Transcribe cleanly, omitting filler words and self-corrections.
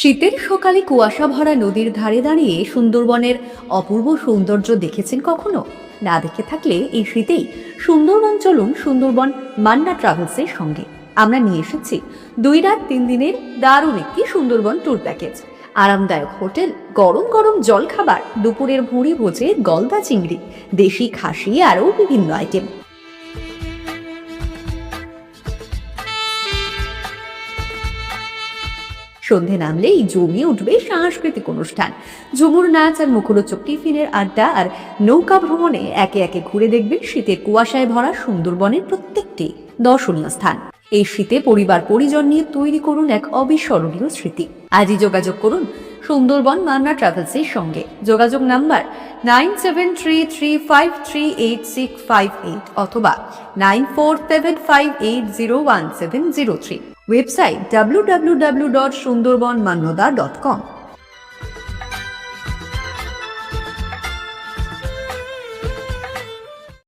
শীতের সকালে কুয়াশা ভরা নদীর ধারে দাঁড়িয়ে সুন্দরবনের অপূর্ব সৌন্দর্য দেখেছেন কখনো? না দেখে থাকলে এই শীতেই সুন্দরবন চলুন সুন্দরবন মান্না ট্রাভেলসের সঙ্গে। আমরা নিয়ে এসেছি 2 রাত 3 দিনের দারুণ একটি সুন্দরবন ট্যুর প্যাকেজ। আরামদায়ক হোটেল, গরম গরম জল খাবার, দুপুরের ভুঁড়ি ভোজে গলদা চিংড়ি, দেশি খাসি আরও বিভিন্ন আইটেম। সন্ধে নামলেই জমিয়ে উঠবে সাংস্কৃতিক অনুষ্ঠান, ঝুমুর নাচ আর মুখরোচক টিফিনের আড্ডা, আর নৌকা ভ্রমণে একে একে ঘুরে দেখবেন শীতের কুয়াশায় ভরা সুন্দরবনের প্রত্যেকটি দর্শনীয় স্থান। এই শীতে পরিবার পরিজন নিয়ে তৈরি করুন এক অবিস্মরণীয় স্মৃতি। আজই যোগাযোগ করুন সুন্দরবন মান্না ট্রাভেলসের সঙ্গে। যোগাযোগ নাম্বার 9733538658 অথবা 9475801703। Website www.sundarbanmannoda.com।